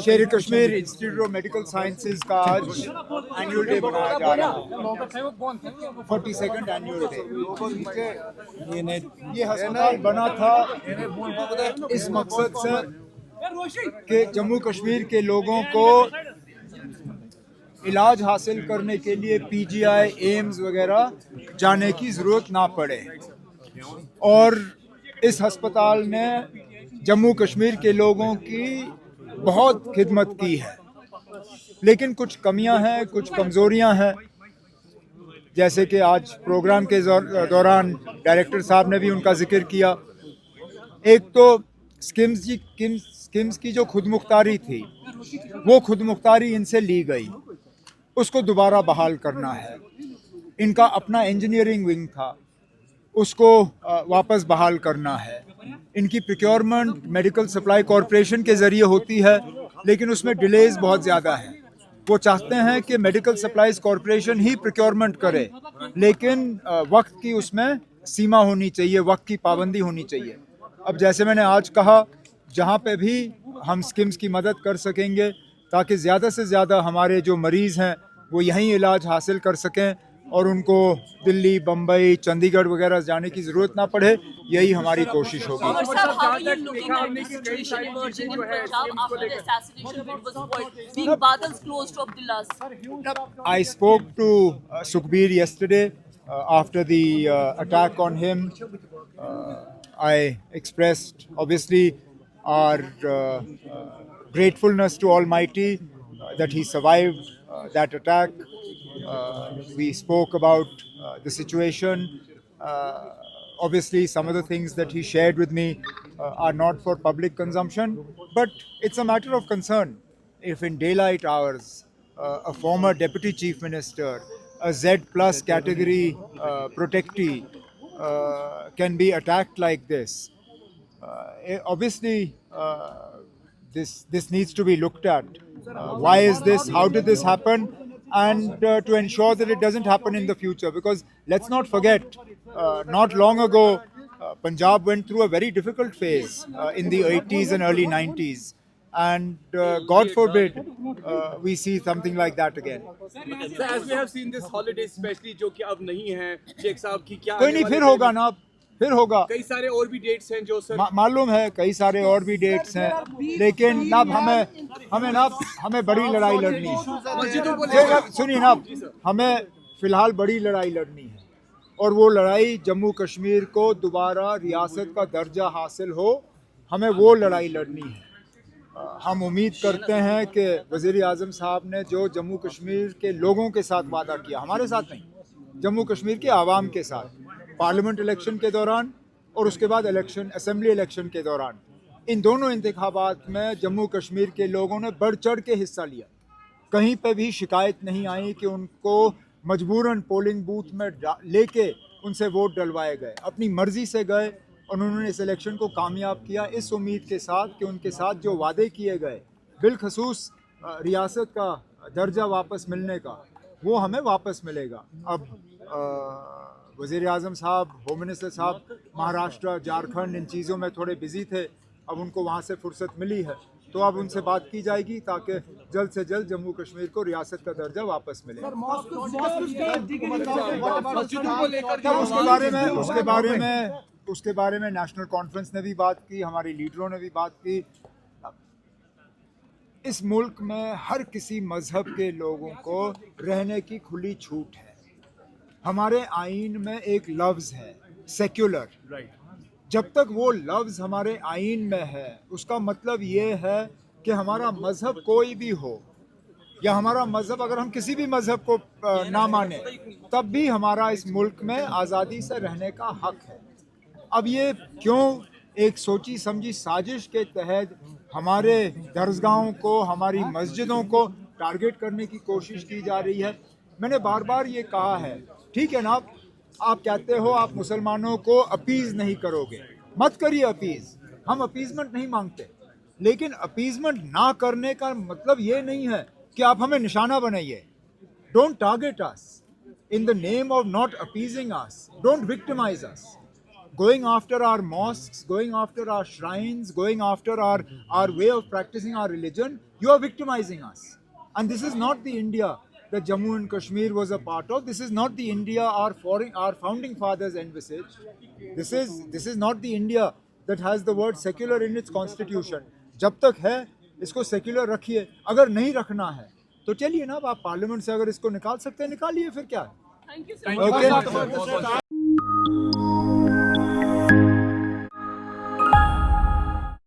शेर Kashmir institute of medical sciences का आज एनुअल डे मनाया जा रहा है, 42nd एनुअल डे। ये अस्पताल बना था इस मकसद से कि जम्मू कश्मीर के लोगों को इलाज हासिल करने के लिए पीजीआई, एम्स वगैरह जाने की ज़रूरत ना पड़े। और इस अस्पताल ने जम्मू कश्मीर के लोगों की बहुत खिदमत की है, लेकिन कुछ कमियां हैं, कुछ कमज़ोरियां हैं। जैसे कि आज प्रोग्राम के दौरान डायरेक्टर साहब ने भी उनका जिक्र किया। एक तो स्किम्स की जो खुद मुख्तारी थी, वो खुद मुख्तारी इनसे ली गई, उसको दोबारा बहाल करना है। इनका अपना इंजीनियरिंग विंग था, उसको वापस बहाल करना है। इनकी प्रोक्योरमेंट मेडिकल सप्लाई कॉरपोरेशन के ज़रिए होती है, लेकिन उसमें डिलेज बहुत ज़्यादा है। वो चाहते हैं कि मेडिकल सप्लाईज कॉरपोरेशन ही प्रोक्योरमेंट करे, लेकिन वक्त की उसमें सीमा होनी चाहिए, वक्त की पाबंदी होनी चाहिए। अब जैसे मैंने आज कहा, जहाँ पे भी हम स्किम्स की मदद कर सकेंगे ताकि ज़्यादा से ज़्यादा हमारे जो मरीज़ हैं वो यहीं इलाज हासिल कर सकें और उनको दिल्ली, बम्बई, चंडीगढ़ वगैरह जाने की ज़रूरत ना पड़े, यही हमारी कोशिश होगी। I spoke to Sukhbir yesterday after the attack on him. I expressed obviously our gratefulness to Almighty that he survived that attack. We spoke about the situation. Obviously, some of the things that he shared with me are not for public consumption, but it's a matter of concern. If in daylight hours, a former deputy chief minister, a Z plus category protectee can be attacked like this, obviously this needs to be looked at. Why is this? How did this happen? And to ensure that it doesn't happen in the future, because let's not forget, not long ago, Punjab went through a very difficult phase in the 80s and early 90s, and God forbid we see something like that again. So as we have seen this holiday especially जो कि अब नहीं है, शेख साहब की क्या कोई नहीं, फिर होगा ना, फिर होगा। कई सारे और भी डेट्स हैं जो सर मालूम है, कई सारे और भी डेट्स हैं, लेकिन अब हमें बड़ी लड़ाई लड़नी है। सुनिए ना, हमें फिलहाल बड़ी लड़ाई लड़नी है, और वो लड़ाई जम्मू कश्मीर को दोबारा रियासत का दर्जा हासिल हो, हमें वो लड़ाई लड़नी है। हम उम्मीद करते हैं कि वज़ीर आज़म साहब ने जो जम्मू कश्मीर के लोगों के साथ वादा किया, हमारे साथ नहीं, जम्मू कश्मीर के आवाम के साथ, पार्लियामेंट इलेक्शन के दौरान और उसके बाद असेंबली इलेक्शन के दौरान, इन दोनों इंतखाबात में जम्मू कश्मीर के लोगों ने बढ़ चढ़ के हिस्सा लिया। कहीं पे भी शिकायत नहीं आई कि उनको मजबूरन पोलिंग बूथ में लेके उनसे वोट डलवाए गए। अपनी मर्ज़ी से गए और उन्होंने इस इलेक्शन को कामयाब किया, इस उम्मीद के साथ कि उनके साथ जो वादे किए गए, बिलखसूस रियासत का दर्जा वापस मिलने का, वो हमें वापस मिलेगा। अब वज़ीर आज़म साहब, होम मिनिस्टर साहब महाराष्ट्र, झारखंड इन चीज़ों में थोड़े बिजी थे, अब उनको वहाँ से फुर्सत मिली है, तो अब उनसे बात की जाएगी ताकि जल्द से जल्द जम्मू कश्मीर को रियासत का दर्जा वापस मिले। उसके बारे में नेशनल कॉन्फ्रेंस ने भी बात की, हमारे लीडरों ने भी बात की। इस मुल्क में हर किसी मजहब के लोगों को रहने की खुली छूट है। हमारे आइन में एक लफ्ज़ है सेक्युलर, जब तक वो लफ्ज़ हमारे आइन में है, उसका मतलब ये है कि हमारा मज़हब कोई भी हो, या हमारा मज़हब अगर हम किसी भी मज़हब को ना माने, तब भी हमारा इस मुल्क में आज़ादी से रहने का हक़ है। अब ये क्यों एक सोची समझी साजिश के तहत हमारे दरसगाहों को, हमारी मस्जिदों को टारगेट करने की कोशिश की जा रही है? मैंने बार बार ये कहा है, ठीक है ना, आप कहते हो आप मुसलमानों को अपीज़ नहीं करोगे, मत करिए अपीज़, हम अपीज़मेंट नहीं मांगते, लेकिन अपीज़मेंट ना करने का मतलब ये नहीं है कि आप हमें निशाना बनाइए। Don't target us in the name of not appeasing us, don't victimise us. going after our mosques, going after our shrines, going after our way of practicing our religion, you are victimizing us. And this is not the India that Jammu and Kashmir was a part of. This is not the India our founding fathers envisaged. This is not the India that has the word secular in its constitution. जब तक है इसको secular रखिए, अगर नहीं रखना है तो चलिए ना, आप पार्लियामेंट से अगर इसको निकाल सकते हैं निकालिए, फिर क्या है. Thank you, sir. Okay.